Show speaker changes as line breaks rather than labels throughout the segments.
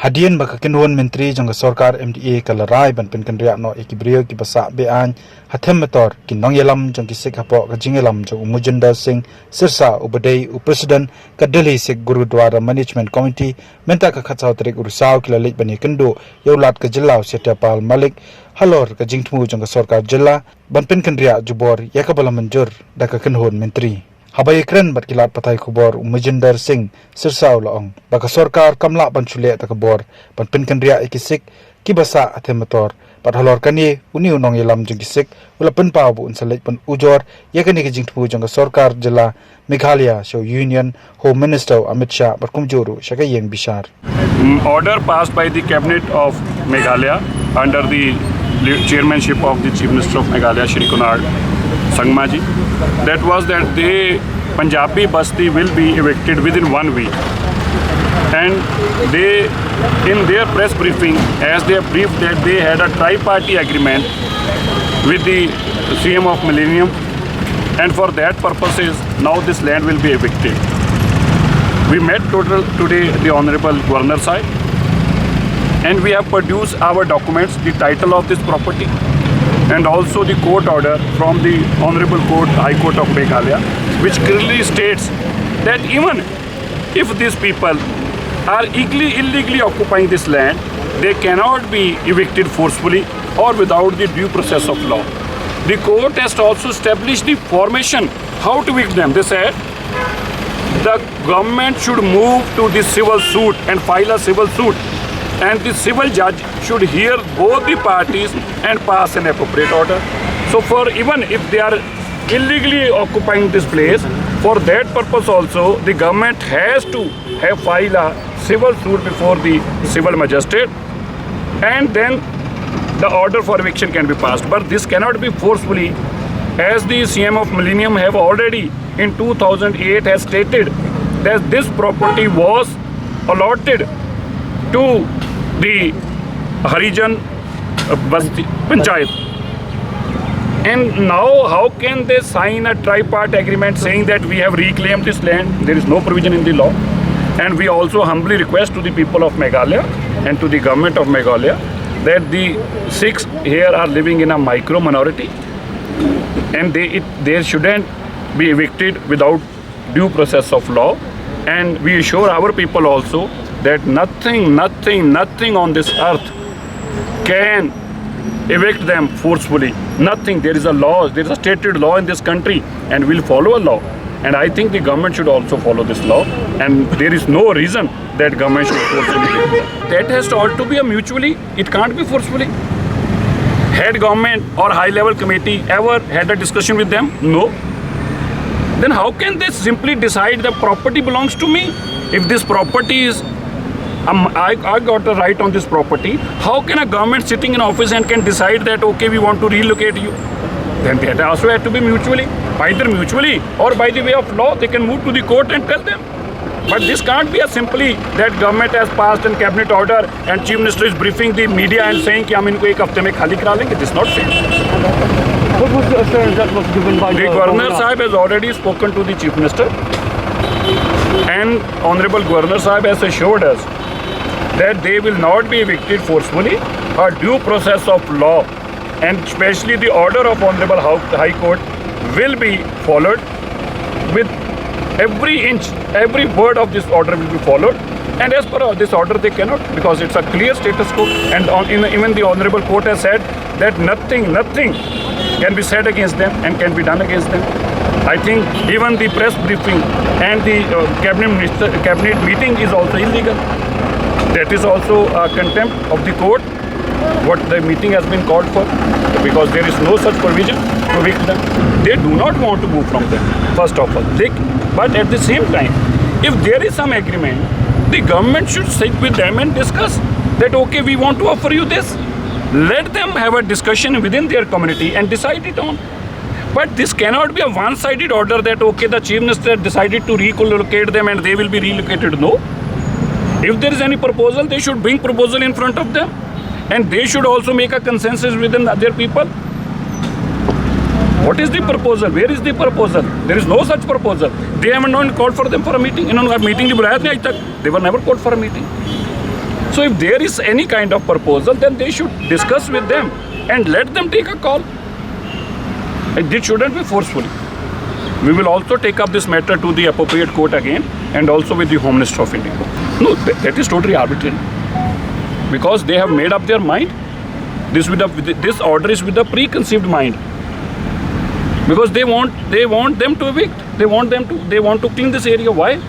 Hadian baka kinwon menteri jangka Sorkar MDA kalarai ban pen kendria no ikibrio ki basa bean hathem metor kinong yelam jangki Sikh hapo ka jingelam jang umujenda sing sirsa ubadai upresiden ka Delhi Sikh Gurudwara Management Committee menta ka khatsau tarik urusau kila leit bani kendo yaulat ka jilau Setapal Malik halor ka jingtmu jangka Sorkar jilla ban pen kendria jubor yakabala manjur daka kinwon menteri Habai kren bat kilat patai kubor umujender sing sirsau laong baka Sorkar kamla ban chule ta kubor ban pen kendria ikisik kibasa athemator pat halor kani uni unong yelam jing kisik ula pen pa bu unsalek pan ujor yakani ke jingtpu jang Sorkar jilla Meghalaya show Union Home Minister Amit Shah bat kumjuru shaka ïing bishar
order passed by the cabinet of Meghalaya under the chairmanship of the Chief Minister of Meghalaya Shri Kunal Sangmaji, that was that the Punjabi Basti will be evicted within 1 week, and they in their press briefing as they briefed that they had a tri-party agreement with the CM of Millennium, and for that purposes now this land will be evicted. We met today the Honorable Governor Sahib, and we have produced our documents, the title of this property and also the court order from the Honorable Court, High Court of Meghalaya, which clearly states that even if these people are illegally occupying this land, they cannot be evicted forcefully or without the due process of law. The court has also established the formation, how to evict them. They said the government should move to the civil suit and file a civil suit, and the civil judge should hear both the parties and pass an appropriate order. So for even if they are illegally occupying this place, for that purpose also the government has to file a civil suit before the civil magistrate, and then the order for eviction can be passed. But this cannot be forcefully, as the CM of Millennium have already in 2008 has stated that this property was allotted to the Harijan Basti Panchayat. And now how can they sign a tri-part agreement saying that we have reclaimed this land? There is no provision in the law. And we also humbly request to the people of Meghalaya and to the government of Meghalaya that the Sikhs here are living in a micro minority, and they shouldn't be evicted without due process of law. And we assure our people also that nothing on this earth can evict them forcefully. Nothing. There is a law, there is a stated law in this country, and we'll follow a law. And I think the government should also follow this law, and there is no reason that government should forcefully evict them. That has to all to be a mutually, it can't be forcefully. Had government or high level committee ever had a discussion with them? No. Then how can they simply decide the property belongs to me? If this property is I got a right on this property, how can a government sitting in office and can decide that okay, we want to relocate you? Then that also had to be mutually, either mutually or by the way of law. They can move to the court and tell them. But this can't be a simply that government has passed a cabinet order and Chief Minister is briefing the media and saying कि हम इनको एक हफ्ते में खाली करा लेंगे. This is not fair.
What was the assurance that was given by
the Governor Sahib has already spoken to the Chief Minister, and Honorable Governor Sahib has assured us that they will not be evicted forcefully. A due process of law and especially the order of Honorable High Court will be followed. With every inch, every word of this order will be followed. And as per this order, they cannot, because it's a clear status quo. And even the Honorable Court has said that nothing can be said against them and can be done against them. I think even the press briefing and the cabinet meeting is also illegal. That is also a contempt of the court, what the meeting has been called for, because there is no such provision to evict them. They do not want to move from them, first of all. But at the same time, if there is some agreement, the government should sit with them and discuss that okay, we want to offer you this. Let them have a discussion within their community and decide it on. But this cannot be a one-sided order that okay, the Chief Minister decided to relocate them and they will be relocated. No. If there is any proposal, they should bring proposal in front of them, and they should also make a consensus within their people. What is the proposal? Where is the proposal? There is no such proposal. They haven't called for them for a meeting. They were never called for a meeting. So if there is any kind of proposal, then they should discuss with them and let them take a call. It shouldn't be forcefully. We will also take up this matter to the appropriate court again, and also with the Home Minister of India. No, that is totally arbitrary. Because they have made up their mind. This order is with a preconceived mind. Because they want them to evict. They want to clean this area. Why?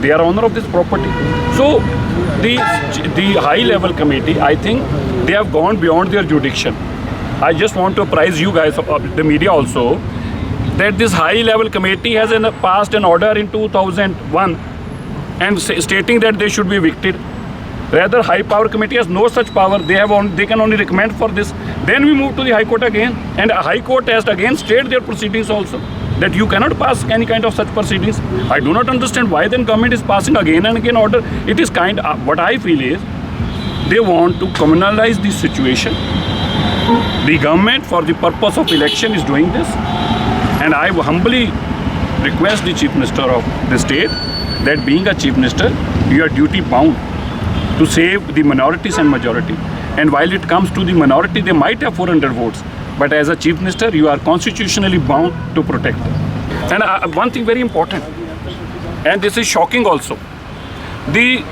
They are owner of this property. So the high level committee, I think they have gone beyond their jurisdiction. I just want to apprise you guys, the media also, that this high level committee has passed an order in 2001 and stating that they should be evicted. Rather, high power committee has no such power. They can only recommend for this. Then we move to the High Court again, and a High Court has again stayed their proceedings also, that you cannot pass any kind of such proceedings. I do not understand why then government is passing again and again order. It is what I feel is they want to communalize this situation. The government, for the purpose of election, is doing this, and I humbly request the Chief Minister of the state that being a Chief Minister, you are duty bound to save the minorities and majority. And while it comes to the minority, they might have 400 votes, but as a Chief Minister, you are constitutionally bound to protect them. And one thing very important, and this is shocking also, the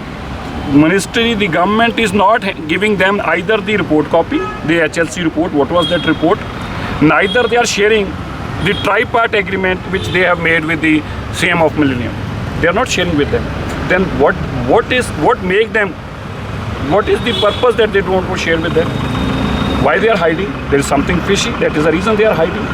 ministry, the government is not giving them either the report copy, the HLC report, what was that report, neither they are sharing the tripart agreement which they have made with the CM of Millennium. They are not sharing with them. Then what is the purpose that they don't want to share with them? Why they are hiding? There is something fishy. That is the reason they are hiding.